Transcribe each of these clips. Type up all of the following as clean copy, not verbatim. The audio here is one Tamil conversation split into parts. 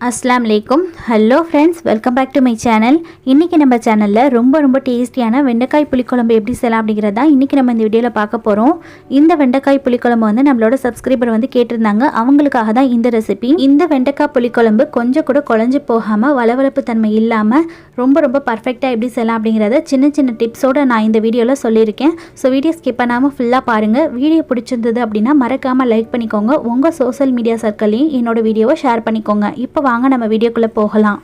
Assalamu Alaikum. Hello friends, welcome back to my channel. இன்னைக்கு நம்ம சேனல்ல ரொம்ப டேஸ்டியான வெண்டைக்காய் புளிக்குழம்பு எப்படி செய்யலாம் அப்படிங்கறத இன்னைக்கு நம்ம இந்த வீடியோல பார்க்க போறோம். இந்த வெண்டைக்காய் புளிக்குழம்பு வந்து நம்மளோட சப்ஸ்கிரைபர் வந்து கேட்டிருந்தாங்க. அவங்களுக்காக தான் இந்த ரெசிபி. இந்த வெண்டைக்காய் புளிக்குழம்பு கொஞ்சம் கூட குழஞ்சு போகாம வளவளப்பு தன்மை இல்லாம ரொம்ப பர்ஃபெக்ட்டா எப்படி செய்யலாம் அப்படிங்கறத சின்ன டிப்ஸோட நான் இந்த வீடியோல சொல்லியிருக்கேன். சோ வீடியோ ஸ்கிப் பண்ணாம ஃபுல்லா பாருங்க. வீடியோ பிடிச்சிருந்தது அப்படினா மறக்காம லைக் பண்ணிக்கோங்க. உங்க சோஷியல் மீடியா சர்க்கிள்லயும் என்னோட வீடியோவை ஷேர் பண்ணிக்கோங்க. இப்போ வாங்க நம்ம வீடியோக்குள்ள போகலாம்.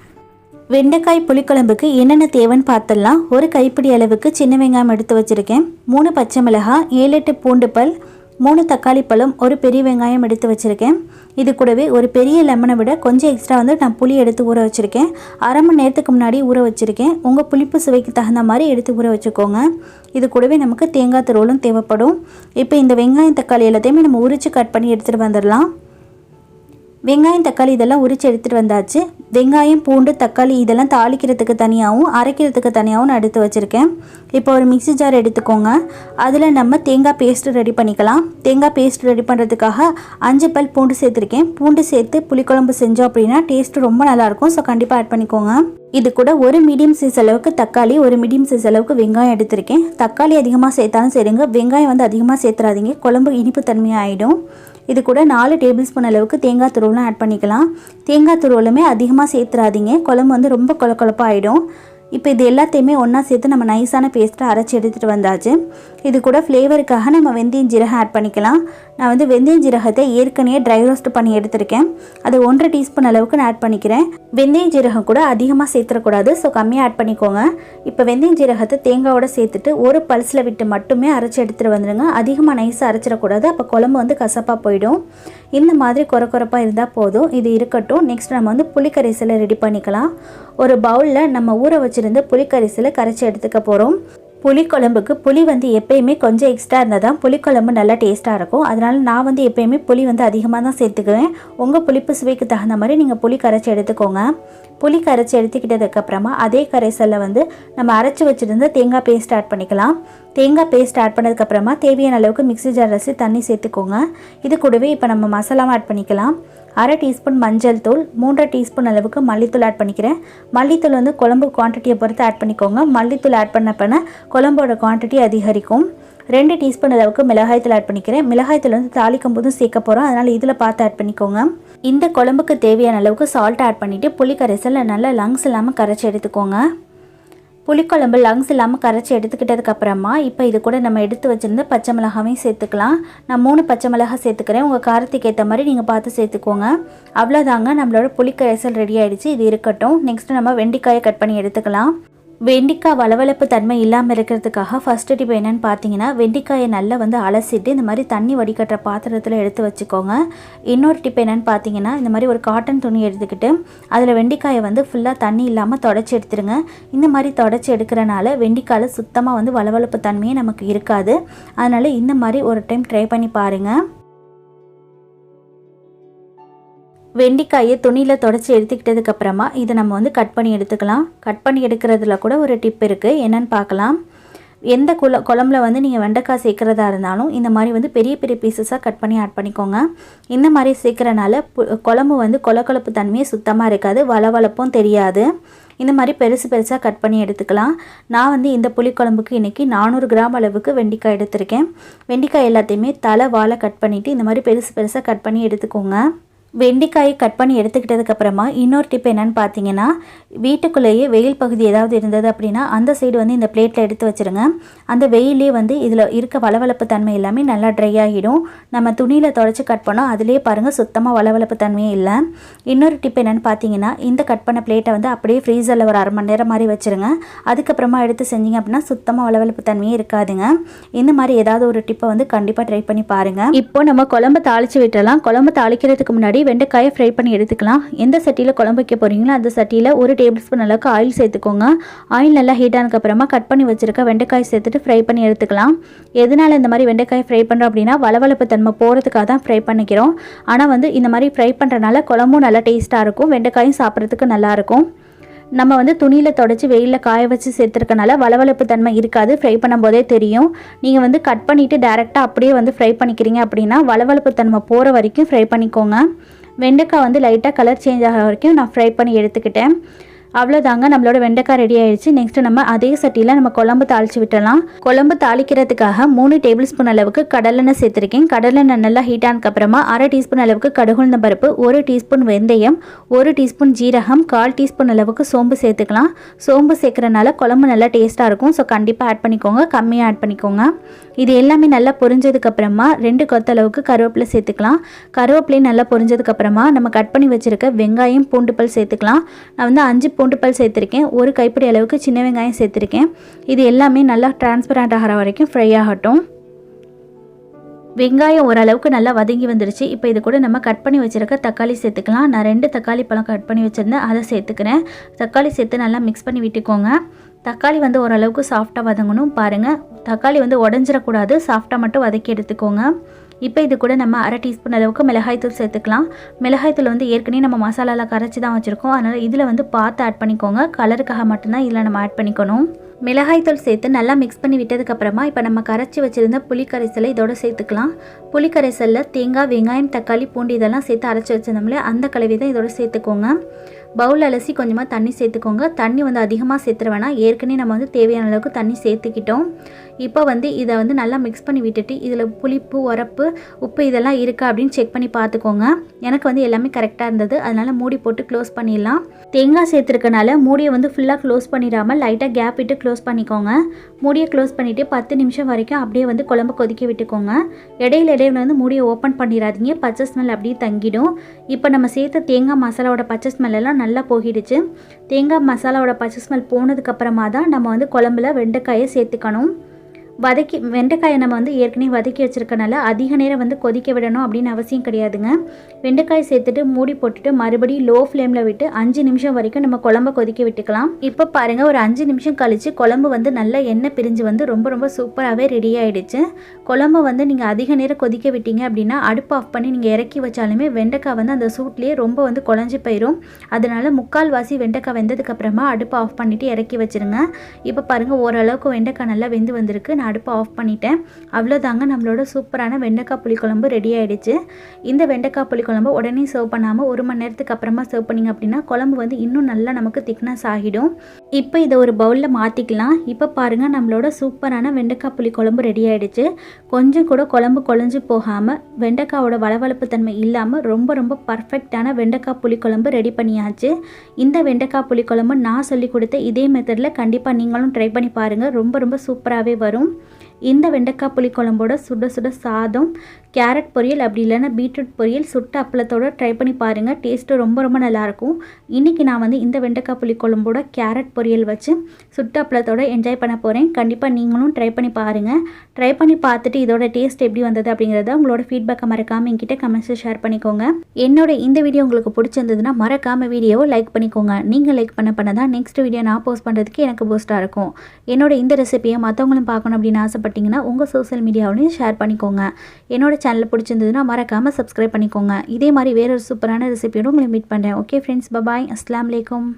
வெண்டைக்காய் புளிக்குழம்புக்கு என்னென்ன தேவைன்னு பார்த்தலாம். ஒரு கைப்பிடி அளவுக்கு சின்ன வெங்காயம் எடுத்து வச்சிருக்கேன். 3 பச்சை மிளகாய், 7-8 பூண்டு பல், 3 தக்காளி பழம், ஒரு பெரிய வெங்காயம் எடுத்து வச்சிருக்கேன். இது கூடவே ஒரு பெரிய லெமனை விட கொஞ்சம் எக்ஸ்ட்ரா வந்து நான் புளி எடுத்து ஊற வச்சுருக்கேன். அரை மணி நேரத்துக்கு முன்னாடி ஊற வச்சுருக்கேன். உங்கள் புளிப்பு சுவைக்கு தகுந்த மாதிரி எடுத்து ஊற வச்சுக்கோங்க. இது கூடவே நமக்கு தேங்காய் துருவலும் தேவைப்படும். இப்போ இந்த வெங்காயம் தக்காளி எல்லாத்தையுமே நம்ம உரித்து கட் பண்ணி எடுத்துகிட்டு வந்துடலாம். வெங்காயம் தக்காளி இதெல்லாம் உரித்து எடுத்துகிட்டு வந்தாச்சு. வெங்காயம் பூண்டு தக்காளி இதெல்லாம் தாளிக்கிறதுக்கு தனியாகவும் அரைக்கிறதுக்கு தனியாகவும் நான் எடுத்து வச்சுருக்கேன். இப்போ ஒரு மிக்ஸி ஜார் எடுத்துக்கோங்க. அதில் நம்ம தேங்காய் பேஸ்ட்டு ரெடி பண்ணிக்கலாம். தேங்காய் பேஸ்ட் ரெடி பண்ணுறதுக்காக 5 பல் பூண்டு சேர்த்துருக்கேன். பூண்டு சேர்த்து புளிக்குழம்பு செஞ்சோம் அப்படின்னா டேஸ்ட்டு ரொம்ப நல்லாயிருக்கும். ஸோ கண்டிப்பாக ஆட் பண்ணிக்கோங்க. இது கூட ஒரு மீடியம் சைஸ் அளவுக்கு தக்காளி, ஒரு மீடியம் சைஸ் அளவுக்கு வெங்காயம் எடுத்திருக்கேன். தக்காளி அதிகமாக சேர்த்தாலும் சரிங்க, வெங்காயம் வந்து அதிகமாக சேர்த்துறாதீங்க, குழம்பு இனிப்பு தன்மையாக ஆகிடும். இது கூட 4 டேபிள் ஸ்பூன் அளவுக்கு தேங்காய் துருவலும் ஆட் பண்ணிக்கலாம். தேங்காய் துருவலுமே அதிகமாக சேர்த்துறாதீங்க, குழம்பு வந்து ரொம்ப கொழப்பாக ஆகிடும். இப்போ இது எல்லாத்தையுமே ஒன்றா சேர்த்து நம்ம நைஸான பேஸ்ட்டை அரைச்சி எடுத்துகிட்டு வந்தாச்சு. இது கூட ஃப்ளேவருக்காக நம்ம வெந்தயம் ஜீரகம் ஆட் பண்ணிக்கலாம். நான் வந்து வெந்தயம் ஜீரகத்தை ஏற்கனவே ட்ரை ரோஸ்ட் பண்ணி எடுத்திருக்கேன். அது 1.5 டீஸ்பூன் அளவுக்கு நான் ஆட் பண்ணிக்கிறேன். வெந்தயம் ஜீரகம் கூட அதிகமாக சேர்த்துடக்கூடாது, ஸோ கம்மியாக ஆட் பண்ணிக்கோங்க. இப்போ வெந்தயம் ஜீரகத்தை தேங்காயோட சேர்த்துட்டு ஒரு பல்ஸில் விட்டு மட்டுமே அரைச்சி எடுத்துகிட்டு வந்துடுங்க. அதிகமாக நைஸாக அரைச்சிடக்கூடாது, அப்போ குழம்பு வந்து கசப்பாக போயிடும். இந்த மாதிரி கொரப்பாக இருந்தால் போதும். இது இருக்கட்டும். நெக்ஸ்ட் நம்ம வந்து புளிக்கரைசலை ரெடி பண்ணிக்கலாம். ஒரு பவுலில் நம்ம ஊற வச்சுருந்து புளிக்கரைசலை கரைச்சி எடுத்துக்க போகிறோம். புளிக்குழம்புக்கு புளி வந்து எப்பயுமே கொஞ்சம் எக்ஸ்ட்ரா இருந்தால் தான் புளிக்குழம்பு நல்லா டேஸ்ட்டாக இருக்கும். அதனால் நான் வந்து எப்பயுமே புளி வந்து அதிகமாக தான் சேர்த்துக்குவேன். உங்கள் புளிப்பு சுவைக்கு தகுந்த மாதிரி நீங்கள் புளி கரைச்சி எடுத்துக்கோங்க. புளி கரைச்சி எடுத்துக்கிட்டதுக்கப்புறமா அதே கரைசலில் வந்து நம்ம அரைச்சி வச்சுருந்து தேங்காய் பேஸ்ட் ஆட் பண்ணிக்கலாம். தேங்காய் பேஸ்ட் ஆட் பண்ணதுக்கப்புறமா தேவையான அளவுக்கு மிக்ஸி ஜார் அரைச்சி தண்ணி சேர்த்துக்கோங்க. இது கூடவே இப்போ நம்ம மசாலாவும் ஆட் பண்ணிக்கலாம். 1/2 டீஸ்பூன் மஞ்சள் தூள், 3 டீஸ்பூன் அளவுக்கு மல்லித்தூள் ஆட் பண்ணிக்கிறேன். மல்லித்தூள் வந்து குழம்பு குவான்டிட்டியை பொறுத்து ஆட் பண்ணிக்கோங்க. மல்லித்தூள் ஆட் பண்ண குழம்போட குவான்டிட்டி அதிகரிக்கும். 2 டீஸ்பூன் அளவுக்கு மிளகாய்த்தூள் ஆட் பண்ணிக்கிறேன். மிளகாய்த்தூள் வந்து தாளிக்கும் போதும் சேர்க்க போகிறோம், அதனால் இதில் பார்த்து ஆட் பண்ணிக்கோங்க. இந்த குழம்புக்கு தேவையான அளவுக்கு சால்ட் ஆட் பண்ணிவிட்டு புளி கரைசலில் நல்லா லங்ஸ் இல்லாமல் கரைச்சி எடுத்துக்கோங்க. புளிக்குழம்பு லங்ஸ் இல்லாமல் கரைச்சி எடுத்துக்கிட்டதுக்கப்புறமா இப்போ இது கூட நம்ம எடுத்து வச்சுருந்த பச்சை மிளகாவையும் சேர்த்துக்கலாம். நான் 3 பச்சை மிளகாய் சேர்த்துக்கிறேன். உங்கள் காரத்துக்கு ஏற்ற மாதிரி நீங்கள் பார்த்து சேர்த்துக்கோங்க. அவ்வளோதாங்க, நம்மளோட புளிக்கரைசல் ரெடி ஆகிடுச்சு. இது இருக்கட்டும். நெக்ஸ்ட்டு நம்ம வெண்டைக்காயை கட் பண்ணி எடுத்துக்கலாம். வெண்டைக்காய் வளவளப்பு தன்மை இல்லாமல் இருக்கிறதுக்காக ஃபஸ்ட்டு டிப் என்னென்னு பார்த்தீங்கன்னா, வெண்டைக்காயை நல்லா வந்து அலசிட்டு இந்த மாதிரி தண்ணி வடிகட்டுற பாத்திரத்தில் எடுத்து வச்சுக்கோங்க. இன்னொரு டிப் என்னென்னு பார்த்தீங்கன்னா, இந்த மாதிரி ஒரு காட்டன் துணி எடுத்துக்கிட்டு அதில் வெண்டைக்காயை வந்து ஃபுல்லாக தண்ணி இல்லாமல் தொடச்சி எடுத்துருங்க. இந்த மாதிரி தொடச்சி எடுக்கிறனால வெண்டைக்காயில் சுத்தமாக வந்து வளவளப்பு தன்மையே நமக்கு இருக்காது. அதனால் இந்த மாதிரி ஒரு டைம் ட்ரை பண்ணி பாருங்கள். வெண்டைக்காயை துணியில் தொடச்சி எடுத்துக்கிட்டதுக்கப்புறமா இதை நம்ம வந்து கட் பண்ணி எடுத்துக்கலாம். கட் பண்ணி எடுக்கிறதுல கூட ஒரு டிப் இருக்குது, என்னென்னு பார்க்கலாம். எந்த குழம்புல வந்து நீங்கள் வெண்டைக்காய் சேர்க்குறதா இருந்தாலும் இந்த மாதிரி வந்து பெரிய பீசஸாக கட் பண்ணி ஆட் பண்ணிக்கோங்க. இந்த மாதிரி சேர்க்குறனால குழம்பு வந்து கொழப்பு தன்மையே சுத்தமாக இருக்காது, வளவளப்பும் தெரியாது. இந்த மாதிரி பெருசாக கட் பண்ணி எடுத்துக்கலாம். நான் வந்து இந்த புளிக்குழம்புக்கு இன்றைக்கி 400 கிராம் அளவுக்கு வெண்டைக்காய் எடுத்திருக்கேன். வெண்டைக்காய் எல்லாத்தையுமே தலை வாழை கட் பண்ணிவிட்டு இந்த மாதிரி பெருசாக கட் பண்ணி எடுத்துக்கோங்க. வெண்டைக்காயை கட் பண்ணி எடுத்துக்கிட்டதுக்கப்புறமா இன்னொரு டிப் என்னென்னு பார்த்தீங்கன்னா, வீட்டுக்குள்ளேயே வெயில் பகுதி ஏதாவது இருந்தது அப்படின்னா அந்த சைடு வந்து இந்த பிளேட்டில் எடுத்து வச்சுருங்க. அந்த வெயிலே வந்து இதில் இருக்க வளவளப்பு தன்மை எல்லாமே நல்லா ட்ரை ஆகிடும். நம்ம துணியில் தொடச்சி கட் பண்ணோம், அதிலே பாருங்கள் சுத்தமாக வளவளப்பு தன்மையே இல்லை. இன்னொரு டிப் என்னென்னு பார்த்தீங்கன்னா, இந்த கட் பண்ண பிளேட்டை வந்து அப்படியே ஃப்ரீசரில் ஒரு 1/2 மணி நேரம் மாதிரி வச்சுருங்க. அதுக்கப்புறமா எடுத்து செஞ்சிங்க அப்படின்னா சுத்தமாக வளவளப்பு தன்மையே இருக்காதுங்க. இந்த மாதிரி ஏதாவது ஒரு டிப்பை வந்து கண்டிப்பாக ட்ரை பண்ணி பாருங்கள். இப்போ நம்ம குழம்பு தாளித்து விட்டுறலாம். குழம்பு தாளிக்கிறதுக்கு முன்னாடி வெண்டைக்காயை ஃப்ரை பண்ணி எடுத்துக்கலாம். எந்த சட்டியில் குழம்பு வைக்க போகிறீங்களோ அந்த சட்டியில் 1 டேபிள் ஸ்பூன் அளவுக்கு ஆயில் சேர்த்துக்கோங்க. ஆயில் நல்லா ஹீட் ஆனதுக்கப்புறமா கட் பண்ணி வச்சுருக்க வெண்டைக்காய் சேர்த்துட்டு ஃப்ரை பண்ணி எடுத்துக்கலாம். எதனால் இந்த மாதிரி வெண்டைக்காய் ஃப்ரை பண்ணுறோம் அப்படின்னா வளவளப்பு தன்மை போகிறதுக்காக தான் ஃப்ரை பண்ணிக்கிறோம். ஆனால் வந்து இந்த மாதிரி ஃப்ரை பண்ணுறதுனால குழம்பும் நல்லா டேஸ்ட்டாக இருக்கும், வெண்டைக்காயும் சாப்பிட்றதுக்கு நல்லாயிருக்கும். நம்ம வந்து துணியில் தொடச்சி வெயிலில் காய வச்சு சேர்த்துருக்கனால வளவளப்பு தன்மை இருக்காது, ஃப்ரை பண்ணும்போதே தெரியும். நீங்கள் வந்து கட் பண்ணிவிட்டு டேரெக்டாக அப்படியே வந்து ஃப்ரை பண்ணிக்கிறீங்க அப்படின்னா வளவளப்பு தன்மை போகிற வரைக்கும் ஃப்ரை பண்ணிக்கோங்க. வெண்டைக்காய் வந்து லைட்டாக கலர் சேஞ்ச் ஆகிற வரைக்கும் நான் ஃப்ரை பண்ணி எடுத்துக்கிட்டேன். அவ்வளோதாங்க, நம்மளோட வெண்டைக்காய் ரெடி ஆயிடுச்சு. நெக்ஸ்ட்டு நம்ம அதே சட்டியில் நம்ம குழம்பு தாளித்து விட்டுடலாம். குழம்பு தாளிக்கிறதுக்காக 3 டேபிள் ஸ்பூன் அளவுக்கு கடலெண்ணெய் சேர்த்துருக்கேன். கடலெண்ணெய் நல்லா ஹீட் ஆனதுக்கப்புறமா 1/2 டீஸ்பூன் அளவுக்கு கடுகுளுந்த பருப்பு, 1 டீஸ்பூன் வெந்தயம், 1 டீஸ்பூன் ஜீரகம், 1/4 டீஸ்பூன் அளவுக்கு சோம்பு சேர்த்துக்கலாம். சோம்பு சேர்க்குறனால குழம்பு நல்லா டேஸ்ட்டாக இருக்கும். ஸோ கண்டிப்பாக ஆட் பண்ணிக்கோங்க, கம்மியாக ஆட் பண்ணிக்கோங்க. இது எல்லாமே நல்லா பொரிஞ்சதுக்கப்புறமா 2 கொத்தளவுக்கு கருவேப்பிலை சேர்த்துக்கலாம். கருவேப்பிலையும் நல்லா பொரிஞ்சதுக்கப்புறமா நம்ம கட் பண்ணி வச்சுருக்க வெங்காயம், பூண்டு பல் சேர்த்துக்கலாம். நான் வந்து 5 பூண்டு பல் சேர்த்துருக்கேன். 1 கைப்பிடி அளவுக்கு சின்ன வெங்காயம் சேர்த்துருக்கேன். இது எல்லாமே நல்லா டிரான்ஸ்பரண்ட் ஆகிற வரைக்கும் ஃப்ரை ஆகட்டும். வெங்காயம் ஓரளவுக்கு நல்லா வதங்கி வந்துருச்சு. இப்போ இது கூட நம்ம கட் பண்ணி வச்சுருக்க தக்காளி சேர்த்துக்கலாம். நான் 2 தக்காளி பழம் கட் பண்ணி வச்சுருந்தேன், அதை சேர்த்துக்கிறேன். தக்காளி சேர்த்து நல்லா மிக்ஸ் பண்ணி விட்டுக்கோங்க. தக்காளி வந்து ஓரளவுக்கு சாஃப்டாக வதங்கணும். பாருங்கள், தக்காளி வந்து உடஞ்சிடக்கூடாது, சாஃப்டாக மட்டும் வதக்கி எடுத்துக்கோங்க. இப்போ இது கூட நம்ம 1/2 டீஸ்பூன் அளவுக்கு மிளகாய்த்தூள் சேர்த்துக்கலாம். மிளகாய்த்தூள் வந்து ஏற்கனவே நம்ம மசாலாவில் கரைச்சி தான் வச்சுருக்கோம். அதனால் இதில் வந்து பார்த்து ஆட் பண்ணிக்கோங்க. கலருக்காக மட்டும்தான் இதில் நம்ம ஆட் பண்ணிக்கணும். மிளகாய்த்தூள் சேர்த்து நல்லா மிக்ஸ் பண்ணி விட்டதுக்கப்புறமா இப்போ நம்ம கரைச்சி வச்சுருந்த புளி கரைசலை இதோட சேர்த்துக்கலாம். புளி கரைசலில் தேங்காய், வெங்காயம், தக்காளி, பூண்டு இதெல்லாம் சேர்த்து அரைச்சி வச்சிருந்தோம்ல, அந்த கலவை தான் இதோட சேர்த்துக்கோங்க. பவுல் அலசி கொஞ்சமாக தண்ணி சேர்த்துக்கோங்க. தண்ணி வந்து அதிகமாக சேர்த்துற வேணாம், ஏற்கனவே நம்ம வந்து தேவையான அளவுக்கு தண்ணி சேர்த்துக்கிட்டோம். இப்போ வந்து இதை வந்து நல்லா மிக்ஸ் பண்ணி விட்டுட்டு இதில் புளிப்பு, உரப்பு, உப்பு இதெல்லாம் இருக்கா அப்படின்னு செக் பண்ணி பார்த்துக்கோங்க. எனக்கு வந்து எல்லாமே கரெக்டாக இருந்தது, அதனால் மூடி போட்டு க்ளோஸ் பண்ணிடலாம். தேங்காய் சேர்த்துருக்கனால மூடியை வந்து ஃபுல்லாக க்ளோஸ் பண்ணிடாமல் லைட்டாக கேப் விட்டு க்ளோஸ் பண்ணிக்கோங்க. மூடியை க்ளோஸ் பண்ணிவிட்டு 10 நிமிஷம் வரைக்கும் அப்படியே வந்து குழம்பு கொதிக்க விட்டுக்கோங்க. இடையில வந்து மூடியை ஓப்பன் பண்ணிடாதீங்க, பச்சை ஸ்மெல் அப்படியே தங்கிடும். இப்போ நம்ம சேர்த்த தேங்காய் மசாலாவோட பச்சை ஸ்மெல்லாம் நல்லா போகிடுச்சு. தேங்காய் மசாலாவோட பச்சை ஸ்மெல் போனதுக்கப்புறமா தான் நம்ம வந்து குழம்புல வெண்டைக்காயை சேர்த்துக்கணும். வெண்டைக்காயை நம்ம வந்து ஏற்கனவே வதக்கி வச்சுருக்கனால அதிக நேரம் வந்து கொதிக்க விடணும் அப்படின்னு அவசியம் கிடையாதுங்க. வெண்டைக்காய் சேர்த்துட்டு மூடி போட்டுட்டு மறுபடியும் லோ ஃப்ளேமில் விட்டு 5 நிமிஷம் வரைக்கும் நம்ம குழம்பை கொதிக்க விட்டுக்கலாம். இப்போ பாருங்கள், ஒரு 5 நிமிஷம் கழித்து குழம்பு வந்து நல்லா எண்ணெய் பிரிஞ்சு வந்து ரொம்ப சூப்பராகவே ரெடி ஆகிடுச்சு. குழம்பு வந்து நீங்கள் அதிக நேரம் கொதிக்க விட்டீங்க அப்படின்னா அடுப்பு ஆஃப் பண்ணி நீங்கள் இறக்கி வச்சாலுமே வெண்டைக்காய் வந்து அந்த சூட்லேயே ரொம்ப வந்து குழஞ்சி போயிடும். அதனால் 3/4 வெண்டைக்காய் வெந்ததுக்கப்புறமா அடுப்பு ஆஃப் பண்ணிவிட்டு இறக்கி வச்சுருங்க. இப்போ பாருங்கள், ஓரளவுக்கு வெண்டைக்காய் நல்லா வெந்து வந்திருக்கு. நான் அடுப்பை ஆஃப் பண்ணிட்டேன். அவ்வளோதாங்க, நம்மளோட சூப்பரான வெண்டைக்காய் புளிக்குழம்பு ரெடி ஆகிடுச்சு. இந்த வெண்டைக்காய் புளிக்குழம்பு உடனே சர்வ் பண்ணாமல் 1 மணி நேரத்துக்கு அப்புறமா சர்வ் பண்ணிங்க அப்படின்னா குழம்பு வந்து இன்னும் நல்லா நமக்கு திக்னஸ் ஆகிடும். இப்போ இதை ஒரு பவுலில் மாற்றிக்கலாம். இப்போ பாருங்கள், நம்மளோட சூப்பரான வெண்டைக்காய் புளிக்குழம்பு ரெடி ஆகிடுச்சு. கொஞ்சம் கூட குழம்பு குழஞ்சி போகாமல் வெண்டைக்காயோட வளவளப்பு தன்மை இல்லாமல் ரொம்ப பர்ஃபெக்டான வெண்டைக்காய் புளிக்குழம்பு ரெடி பண்ணியாச்சு. இந்த வெண்டைக்காய் புளிக்குழம்பு நான் சொல்லி கொடுத்த இதே மெத்தடில் கண்டிப்பாக நீங்களும் ட்ரை பண்ணி பாருங்கள். ரொம்ப சூப்பராகவே வரும். இந்த வெண்டைக்காய் புளிக்குழம்போட சுட சாதம், கேரட் பொரியல், அப்படி இல்லைன்னா பீட்ரூட் பொரியல், சுட்ட அப்பளத்தோட ட்ரை பண்ணி பாருங்கள். டேஸ்ட்டு ரொம்ப நல்லாயிருக்கும். இன்றைக்கி நான் வந்து இந்த வெண்டைக்காய் புளிக்குழம்போட கேரட் பொரியல் வச்சு சுட்ட அப்பளத்தோட என்ஜாய் பண்ண போகிறேன். கண்டிப்பாக நீங்களும் ட்ரை பண்ணி பாருங்கள். ட்ரை பண்ணி பார்த்துட்டு இதோட டேஸ்ட் எப்படி வந்தது அப்படிங்கிறத உங்களோட ஃபீட்பேக்கை மறக்காமல் என்கிட்ட கமெண்ட்ஸில் ஷேர் பண்ணிக்கோங்க. என்னோட இந்த வீடியோ உங்களுக்கு பிடிச்சிருந்ததுன்னா மறக்காமல் வீடியோவை லைக் பண்ணிக்கோங்க. நீங்கள் லைக் பண்ண தான் நெக்ஸ்ட் வீடியோ நான் போஸ்ட் பண்ணுறதுக்கு எனக்கு பூஸ்ட்டாக இருக்கும். என்னோட இந்த ரெசிபியை மற்றவங்களும் பார்க்கணும் அப்படின்னு ஆசைப்பட்டீங்கன்னா உங்கள் சோஷியல் மீடியாவிலையும் ஷேர் பண்ணிக்கோங்க. என்னோட சேனல் பிடிச்சிருந்ததுன்னா மறக்காமல் சப்ஸ்கிரைப் பண்ணிக்கோங்க. இதே மாதிரி வேறொரு சூப்பரான ரெசிபியோட உங்களை மீட் பண்ணுறேன். Okay friends, bye bye. அஸ்ஸலாமு அலைக்கும்.